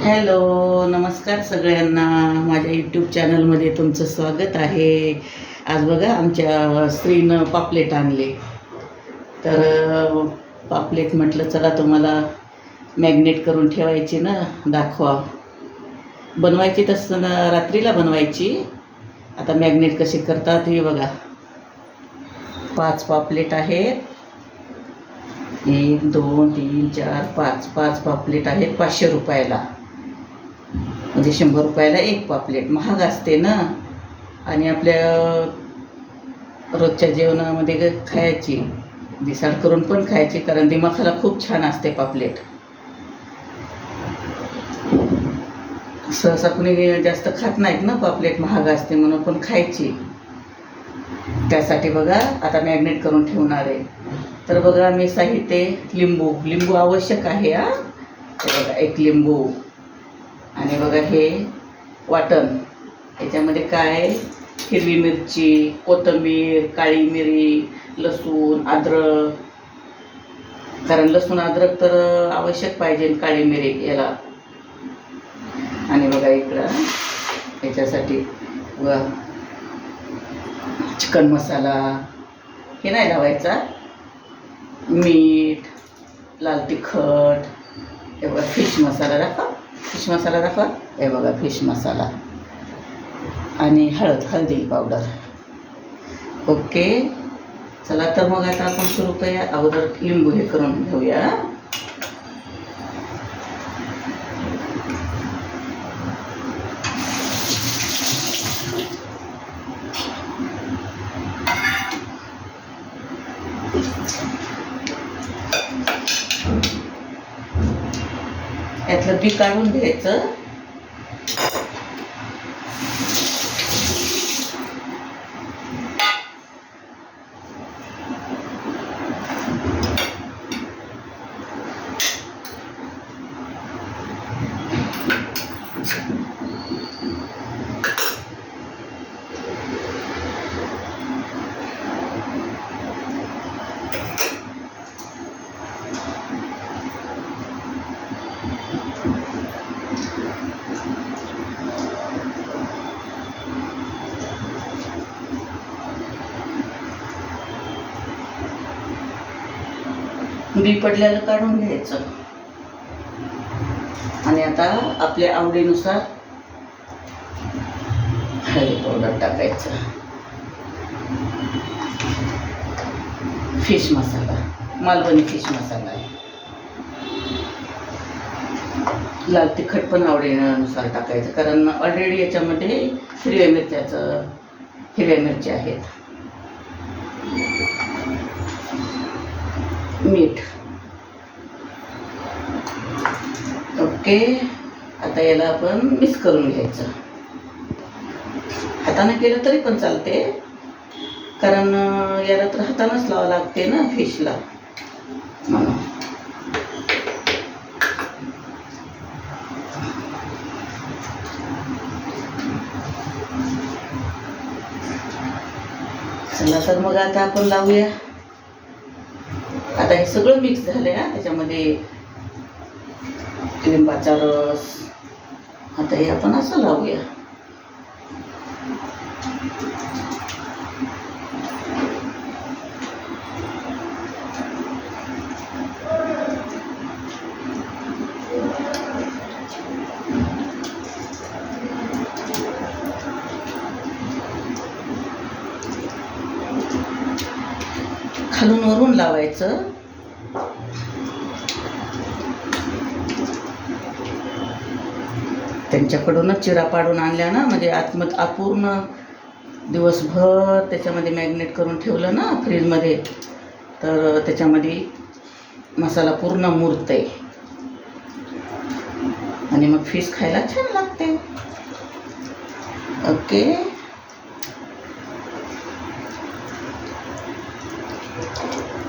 Hello, नमस्कार सगळ्यांना. माझ्या यूट्यूब चॅनलमध्ये तुमचं स्वागत आहे. आज बघा आमच्या स्त्रीनं पापलेट आणले. तर पापलेट म्हटलं चला तुम्हाला मॅग्नेट करून ठेवायची ना, दाखवा. बनवायची तसं रात्रीला बनवायची. आता मॅग्नेट कसे करतात हे बघा. 5 पापलेट आहेत. 1 2 3 4 5 पापलेट आहेत 500 रुपयाला. म्हणजे 100 रुपयाला एक पापलेट. महाग असते ना. आणि आपल्या रोजच्या जेवणामध्ये खायची, दिसाड करून पण खायची, कारण दिमाखाला खूप छान असते पापलेट. सहसा कुणी जास्त खात नाहीत ना पापलेट, महाग असते म्हणून, पण खायची. त्यासाठी बघा आता मॅग्नेट करून ठेवणार आहे. तर बघा मी साहित्य, लिंबू आवश्यक आहे. हे बघा 1 लिंबू. आणि बघा हे वाटण. याच्यामध्ये काय, हिरवी मिरची, कोथिंबीर, काळी मिरी, लसूण, अद्रक. कारण लसूण अद्रक तर आवश्यक पाहिजे, काळी मिरी याला. आणि बघा इकडं याच्यासाठी बघा चिकन मसाला, हे नाही लावायचा, मीठ, लाल तिखट. हे बघा फिश मसाला दाखवा. हे बघा फिश मसाला. आणि हळदी पावडर. ओके, चला तर मग आता आपण सुरू करूया. अगोदर लिंबू हे करून घेऊया. यातलं बी काढून घ्यायचं. बी पडल्याला काढून घ्यायचं. आणि आता आपल्या आवडीनुसार हळदी पावडर टाकायचं. फिश मसाला, मालवणी फिश मसाला आहे. लाल तिखट पण आवडीनुसार टाकायचं, कारण ऑलरेडी याच्यामध्ये हिरव्या मिरच्या आहेत. मीठ. ओके, आता याला आपण मिक्स करून घ्यायचं. हाताने केलं तरी पण चालते, कारण याला तर हातानंच लावावं लागते ना फिशला, म्हणून. चला तर मग आता आपण लावूया. आता हे सगळं मिक्स झालंय. त्याच्यामध्ये लिंबाचा रस. आता हे आपण असं लावूया. खालून वरून लावायचं. त्यांच्याकडूनच चिरा पाडून आणल्या ना, म्हणजे अपूर्ण दिवसभर त्याच्यामध्ये मॅग्नेट करून ठेवलं ना फ्रीजमध्ये, तर त्याच्यामध्ये मसाला पूर्ण मुरते आणि मग फिश खायला छान लागते. ओके,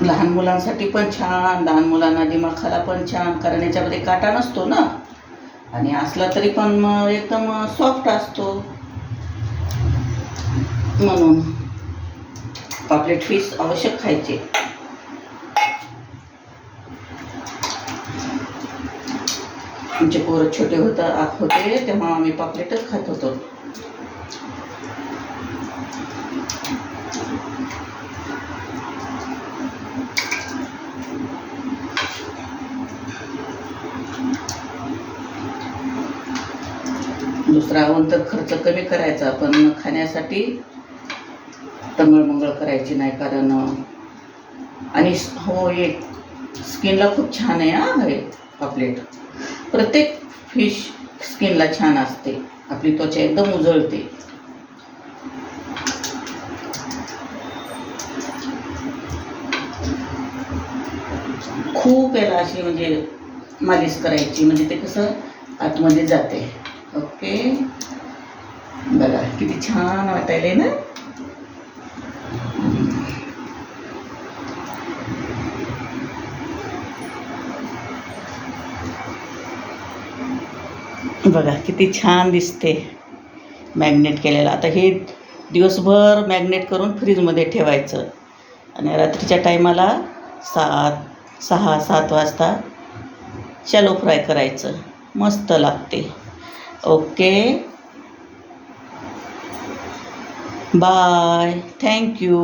लहान मुलांसाठी पण छान, लहान मुलांना दिमाखाला पण छान, कारण याच्यामध्ये काटा नसतो ना, आणि असला तरी पण एकदम सॉफ्ट असतो. म्हणून पापलेट फिश आवश्यक खायचे. आमचे पोरं छोटे होते तेव्हा आम्ही पापलेटच खात होतो. दुसरा तर खर्च कमी करायचा, पण खाण्यासाठी टंगळमंगळ करायची नाही. कारण आणि हो, एक स्किनला खूप छान आहे हे पापलेट. प्रत्येक फिश स्किनला छान असते, आपली त्वचा एकदम उजळते. खूप याला अशी म्हणजे मालिश करायची, म्हणजे ते कसं आतमध्ये जाते. ओके, बघा किती छान वाटायले ना. बघा किती छान दिसते मॅग्नेट केलेलं. आता हे दिवसभर मॅग्नेट करून फ्रीजमध्ये ठेवायचं आणि रात्रीच्या टायमाला 6-7 वाजता शॅलो फ्राय करायचं. मस्त लागते. Okay, bye, thank you.